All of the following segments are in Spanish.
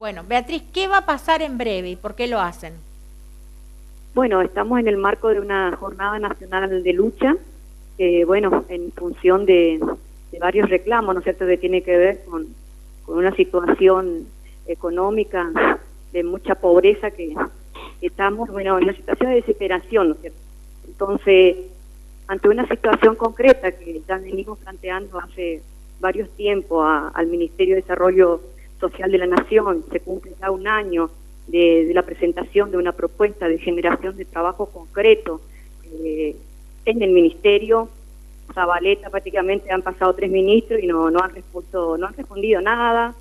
Bueno, Beatriz, ¿qué va a pasar en breve y por qué lo hacen? Bueno, estamos en el marco de una jornada nacional de lucha, bueno, en función de varios reclamos, ¿no es cierto?, que tiene que ver con una situación económica de mucha pobreza que estamos, bueno, en una situación de desesperación, ¿no es cierto? Entonces, ante una situación concreta que ya venimos planteando hace varios tiempos al Ministerio de Desarrollo Social de la Nación, se cumple ya un año de la presentación de una propuesta de generación de trabajo concreto en el Ministerio. Zabaleta prácticamente han pasado 3 ministros y no han respondido nada,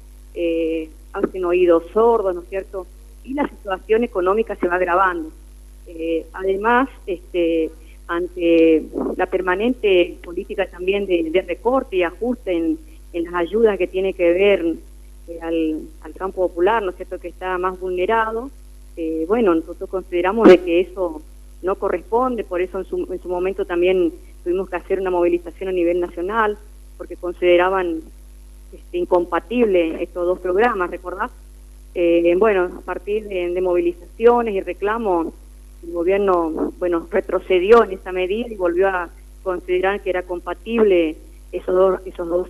hacen oídos sordos, ¿no es cierto? Y la situación económica se va agravando. Además, ante la permanente política también de recorte y ajuste en las ayudas que tiene que ver al campo popular, ¿no es cierto?, que está más vulnerado, bueno, nosotros consideramos de que eso no corresponde, por eso en su momento también tuvimos que hacer una movilización a nivel nacional, porque consideraban incompatibles estos dos programas, ¿recordás? Bueno, a partir de movilizaciones y reclamos, el gobierno, bueno, retrocedió en esa medida y volvió a considerar que era compatible esos dos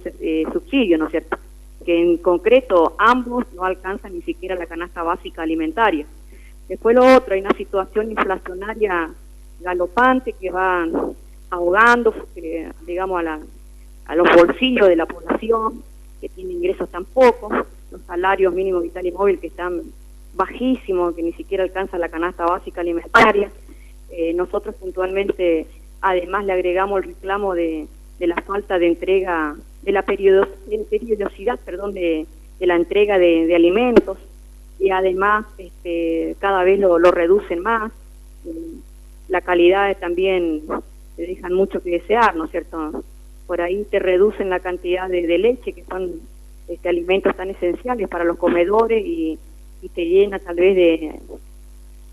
subsidios, ¿no es cierto?, que en concreto ambos no alcanzan ni siquiera la canasta básica alimentaria. Después lo otro, hay una situación inflacionaria galopante que va ahogando, digamos, a los bolsillos de la población, que tiene ingresos tan pocos, los salarios mínimos vital y móvil que están bajísimos, que ni siquiera alcanza la canasta básica alimentaria. Nosotros puntualmente, además, le agregamos el reclamo de la falta de entrega, de la periodicidad, de la entrega de alimentos, y además cada vez lo reducen más. La calidad también te dejan mucho que desear, ¿no es cierto? Por ahí te reducen la cantidad de leche, que son alimentos tan esenciales para los comedores, y te llena tal vez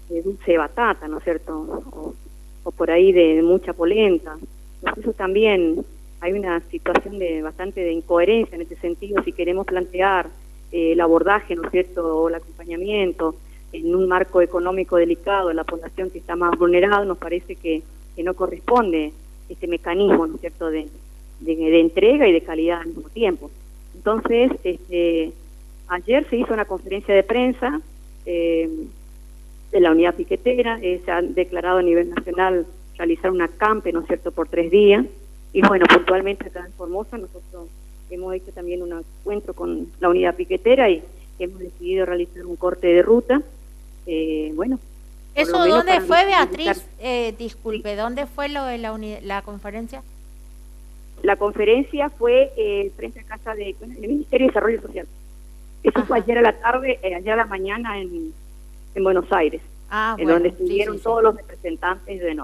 de dulce de batata, ¿no es cierto? O por ahí de mucha polenta. Entonces eso también hay una situación bastante de incoherencia en este sentido, si queremos plantear el abordaje, ¿no es cierto?, o el acompañamiento en un marco económico delicado a la población que está más vulnerada. Nos parece que no corresponde este mecanismo, ¿no es cierto?, de entrega y de calidad al mismo tiempo. Entonces, ayer se hizo una conferencia de prensa de la unidad piquetera, se ha declarado a nivel nacional realizar una acampe, ¿no es cierto?, por 3 días, y bueno, puntualmente acá en Formosa nosotros hemos hecho también un encuentro con la unidad piquetera y hemos decidido realizar un corte de ruta. Bueno, ¿eso dónde fue, Beatriz? Disculpe, ¿dónde fue lo de la conferencia? La conferencia fue frente a casa del Ministerio de Desarrollo Social. Eso fue ayer a la tarde, ayer a la mañana en Buenos Aires, en donde estuvieron todos los representantes de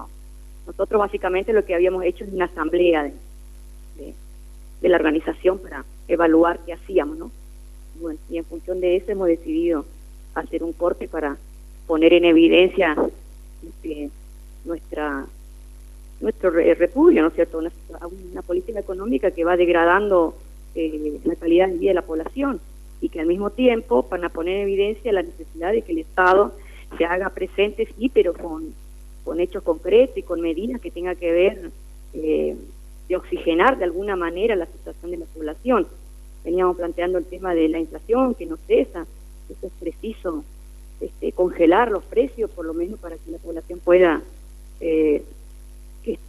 nosotros básicamente lo que habíamos hecho es una asamblea de la organización para evaluar qué hacíamos, ¿no? Bueno, y en función de eso hemos decidido hacer un corte para poner en evidencia nuestro repudio, ¿no es cierto?, una política económica que va degradando la calidad de vida de la población, y que al mismo tiempo van a poner en evidencia la necesidad de que el Estado se haga presente, sí, pero con hechos concretos y con medidas que tengan que ver de oxigenar de alguna manera la situación de la población. Veníamos planteando el tema de la inflación, que no cesa. Eso es preciso congelar los precios, por lo menos para que la población pueda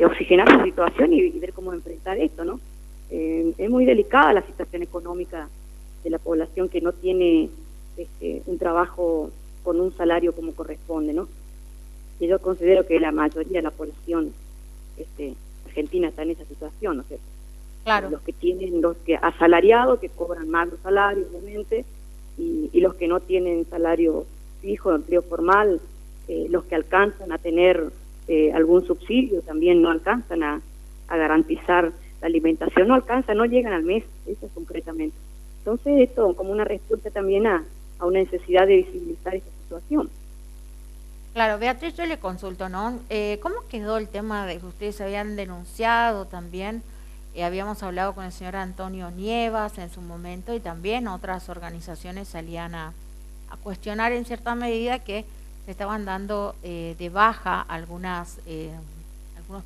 oxigenar su situación y ver cómo enfrentar esto, ¿no? Es muy delicada la situación económica de la población que no tiene un trabajo con un salario como corresponde, ¿no? Y yo considero que la mayoría de la población argentina está en esa situación, ¿no es cierto? Claro. Los que asalariados, que cobran más los salarios, obviamente, y los que no tienen salario fijo, empleo formal, los que alcanzan a tener algún subsidio también no alcanzan a garantizar la alimentación, no llegan al mes, eso concretamente. Entonces esto como una respuesta también a una necesidad de visibilizar esta situación. Claro, Beatriz, yo le consulto, ¿no? ¿Cómo quedó el tema de que ustedes habían denunciado también? Habíamos hablado con el señor Antonio Nievas en su momento, y también otras organizaciones salían a a cuestionar en cierta medida que se estaban dando de baja algunos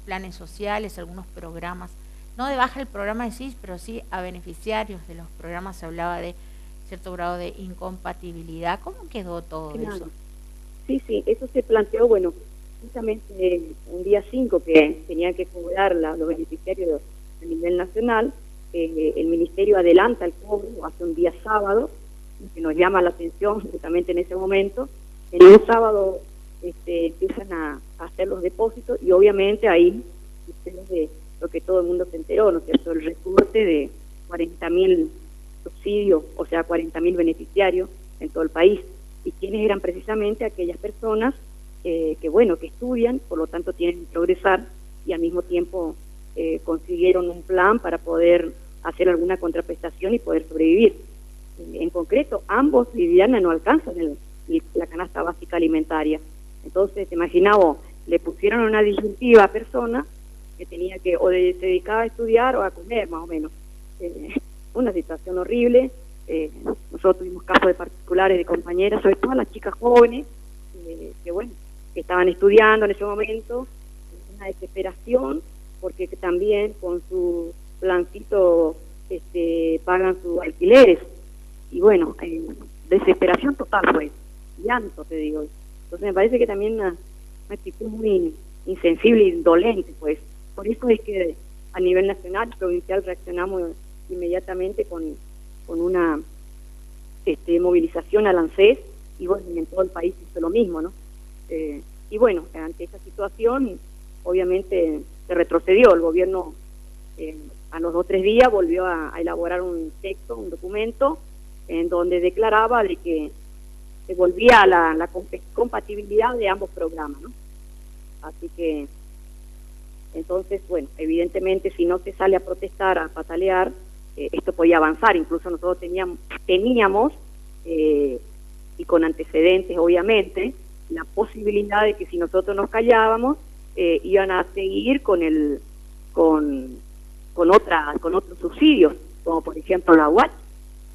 planes sociales, algunos programas, no de baja el programa de SIS, pero sí a beneficiarios de los programas. Se hablaba de cierto grado de incompatibilidad. ¿Cómo quedó todo eso? Sí, sí, eso se planteó, bueno, justamente un día 5 que tenían que cobrar los beneficiarios a nivel nacional. El Ministerio adelanta el cobro hace un día sábado, que nos llama la atención justamente en ese momento. En un sábado empiezan a hacer los depósitos y obviamente ahí de lo que todo el mundo se enteró, ¿no es cierto?, el recorte de 40.000 subsidios, o sea, 40.000 beneficiarios en todo el país. Y quienes eran precisamente aquellas personas que, bueno, que estudian, por lo tanto tienen que progresar y al mismo tiempo consiguieron un plan para poder hacer alguna contraprestación y poder sobrevivir. En concreto, ambos, Viviana, no alcanzan la canasta básica alimentaria. Entonces, imaginaba, le pusieron una disyuntiva a personas que tenía que, o se dedicaba a estudiar o a comer, más o menos. Una situación horrible. Nosotros tuvimos casos de particulares de compañeras, sobre todo las chicas jóvenes, que bueno, que estaban estudiando en ese momento, una desesperación, porque también con su plancito pagan sus alquileres, y bueno, desesperación total fue, llanto te digo. Entonces me parece que también una actitud muy insensible y indolente, pues. Por eso es que a nivel nacional, provincial, reaccionamos inmediatamente con una movilización al ANSES, y bueno, en todo el país hizo lo mismo, ¿no? Y bueno, ante esta situación, obviamente se retrocedió. El gobierno a los 2 o 3 días volvió a elaborar un texto, un documento, en donde declaraba de que se volvía a la compatibilidad de ambos programas, ¿no? Así que, entonces, bueno, evidentemente si no se sale a protestar, a patalear, esto podía avanzar. Incluso nosotros teníamos y con antecedentes, obviamente, la posibilidad de que si nosotros nos callábamos, iban a seguir con otros subsidios, como por ejemplo la UAT,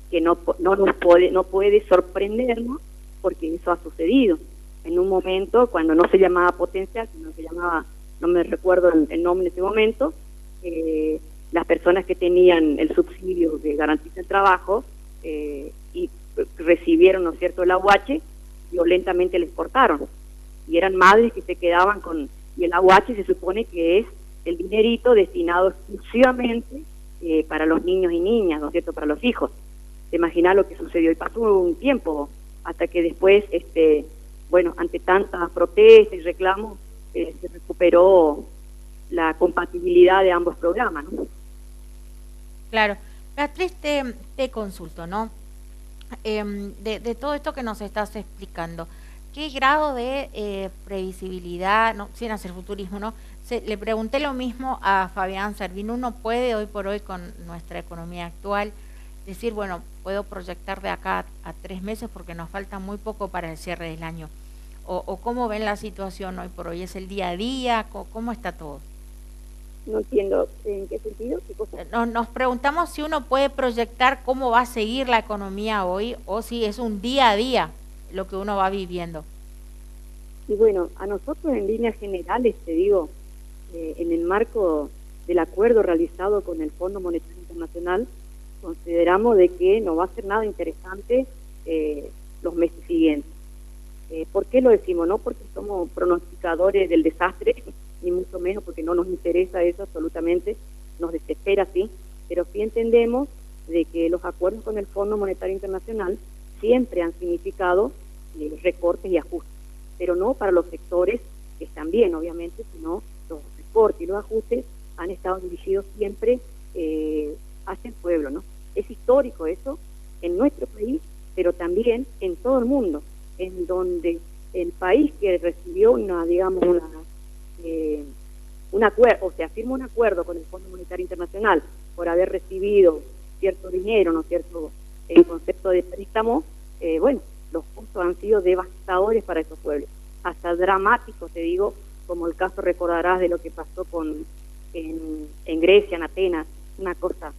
que no puede sorprendernos, porque eso ha sucedido en un momento cuando no se llamaba potencial, sino se llamaba, no me recuerdo el nombre en ese momento. Las personas que tenían el subsidio de garantía del trabajo y recibieron, ¿no es cierto?, el aguache, violentamente les cortaron, y eran madres que se quedaban con, y el aguache se supone que es el dinerito destinado exclusivamente para los niños y niñas, ¿no es cierto?, para los hijos. ¿Te imaginas lo que sucedió? Y pasó un tiempo hasta que después, bueno, ante tantas protestas y reclamos, se recuperó la compatibilidad de ambos programas, ¿no? Claro. Beatriz, te consulto, ¿no? De todo esto que nos estás explicando, ¿qué grado de previsibilidad, no, sin hacer futurismo, ¿no? Le pregunté lo mismo a Fabián Servino. ¿Uno puede hoy por hoy, con nuestra economía actual, decir, bueno, puedo proyectar de acá a 3 meses porque nos falta muy poco para el cierre del año? ¿O cómo ven la situación hoy por hoy? ¿Es el día a día? ¿Cómo está todo? No entiendo, ¿en qué sentido? ¿Qué cosa? Nos preguntamos si uno puede proyectar cómo va a seguir la economía hoy, o si es un día a día lo que uno va viviendo. Y bueno, a nosotros en líneas generales, te digo, en el marco del acuerdo realizado con el Fondo Monetario Internacional, consideramos de que no va a ser nada interesante los meses siguientes. ¿Por qué lo decimos? No porque somos pronosticadores del desastre, ni mucho menos, porque no nos interesa eso absolutamente, nos desespera, sí, pero sí entendemos de que los acuerdos con el Fondo Monetario Internacional siempre han significado recortes y ajustes, pero no para los sectores que están bien, obviamente, sino los recortes y los ajustes han estado dirigidos siempre hacia el pueblo, ¿no? Es histórico eso en nuestro país, pero también en todo el mundo, en donde el país que recibió un acuerdo, o sea, firma un acuerdo con el Fondo Monetario Internacional por haber recibido cierto dinero, ¿no es cierto?, en concepto de préstamo, bueno, los costos han sido devastadores para esos pueblos, hasta dramáticos, te digo, como el caso, recordarás, de lo que pasó en Grecia, en Atenas, una cosa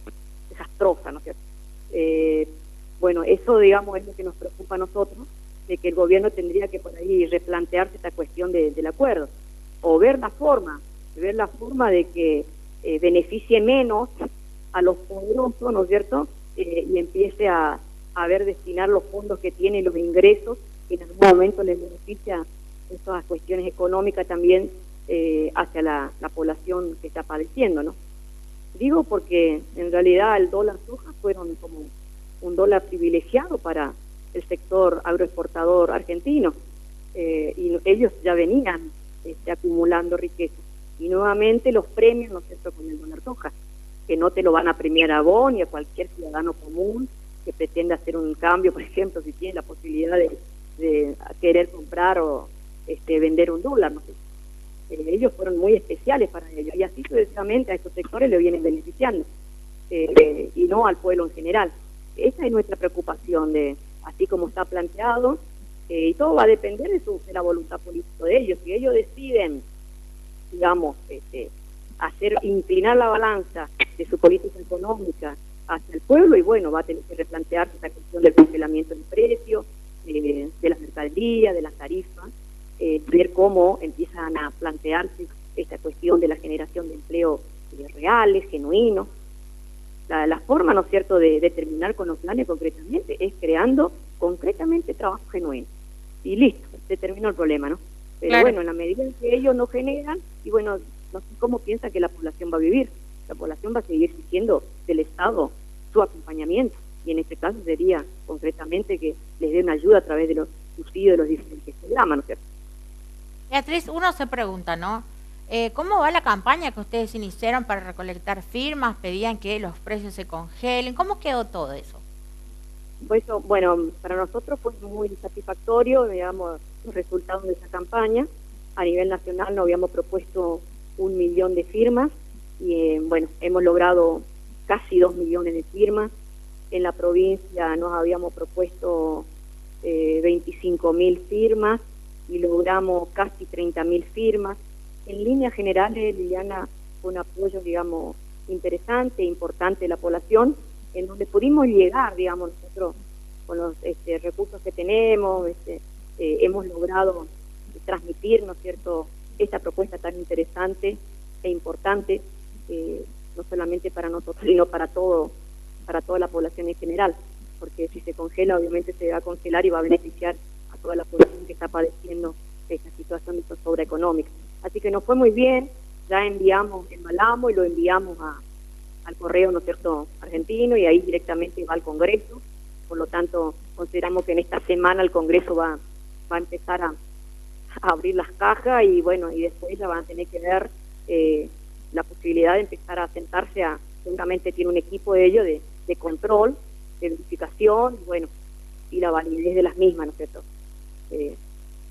desastrosa, ¿no es cierto? Bueno, eso, digamos, es lo que nos preocupa a nosotros, de que el gobierno tendría que por ahí replantearse esta cuestión del acuerdo, o ver la forma de que beneficie menos a los poderosos, ¿no es cierto?, y empiece a ver destinar los fondos que tiene, los ingresos, que en algún momento les beneficia esas cuestiones económicas también hacia la población que está padeciendo, ¿no? Digo porque en realidad el dólar soja fueron como un dólar privilegiado para el sector agroexportador argentino, y ellos ya venían acumulando riqueza. Y nuevamente los premios, ¿no es cierto?, con el dólar soja, que no te lo van a premiar a vos ni a cualquier ciudadano común que pretenda hacer un cambio, por ejemplo, si tiene la posibilidad de querer comprar o vender un dólar, ¿no sé. Ellos fueron muy especiales para ellos, y así sucesivamente a estos sectores le vienen beneficiando, y no al pueblo en general. Esa es nuestra preocupación, así como está planteado, y todo va a depender de la voluntad política de ellos. Si ellos deciden, digamos, inclinar la balanza de su política económica hacia el pueblo, y bueno, va a tener que replantearse esta cuestión del congelamiento del precio, de las mercaderías, de las tarifas, ver cómo empiezan a plantearse esta cuestión de la generación de empleo reales, genuinos. La forma, ¿no es cierto?, de terminar con los planes concretamente es creando concretamente trabajo genuino. Y listo, se terminó el problema, ¿no? Pero Claro. bueno, en la medida en que ellos no generan, y bueno, no sé cómo piensa que la población va a vivir. La población va a seguir exigiendo del Estado su acompañamiento, y en este caso sería concretamente que les dé una ayuda a través de los subsidios de los diferentes programas, ¿no es cierto? Beatriz, uno se pregunta, ¿no? ¿Cómo va la campaña que ustedes iniciaron para recolectar firmas? Pedían que los precios se congelen. ¿Cómo quedó todo eso? Pues eso, bueno, para nosotros fue muy satisfactorio, digamos, los resultados de esa campaña. A nivel nacional nos habíamos propuesto 1 millón de firmas y, bueno, hemos logrado casi 2 millones de firmas. En la provincia nos habíamos propuesto 25.000 firmas y logramos casi 30.000 firmas. En líneas generales, Liliana, fue un apoyo, digamos, interesante, importante de la población, en donde pudimos llegar, digamos, nosotros con los recursos que tenemos, hemos logrado transmitir, ¿no es cierto?, esta propuesta tan interesante e importante, no solamente para nosotros, sino para toda la población en general, porque si se congela, obviamente se va a congelar y va a beneficiar a toda la población que está padeciendo esta situación de zozobra económica. Así que nos fue muy bien, ya embalamos y lo enviamos al correo, ¿no es cierto?, argentino, y ahí directamente va al Congreso. Por lo tanto, consideramos que en esta semana el Congreso va a empezar a abrir las cajas, y bueno, y después ya van a tener que ver la posibilidad de empezar a sentarse seguramente tiene un equipo de ellos de control, de verificación, bueno, y la validez de las mismas, ¿no es cierto?,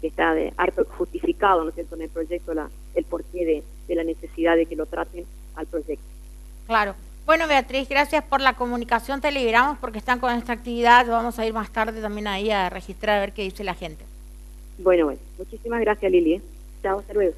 que está harto justificado, ¿no es cierto?, en el proyecto, el porqué de la necesidad de que lo traten al proyecto. Claro. Bueno, Beatriz, gracias por la comunicación. Te liberamos porque están con esta actividad. Vamos a ir más tarde también ahí a registrar a ver qué dice la gente. Bueno, muchísimas gracias, Lili. Chao, hasta luego.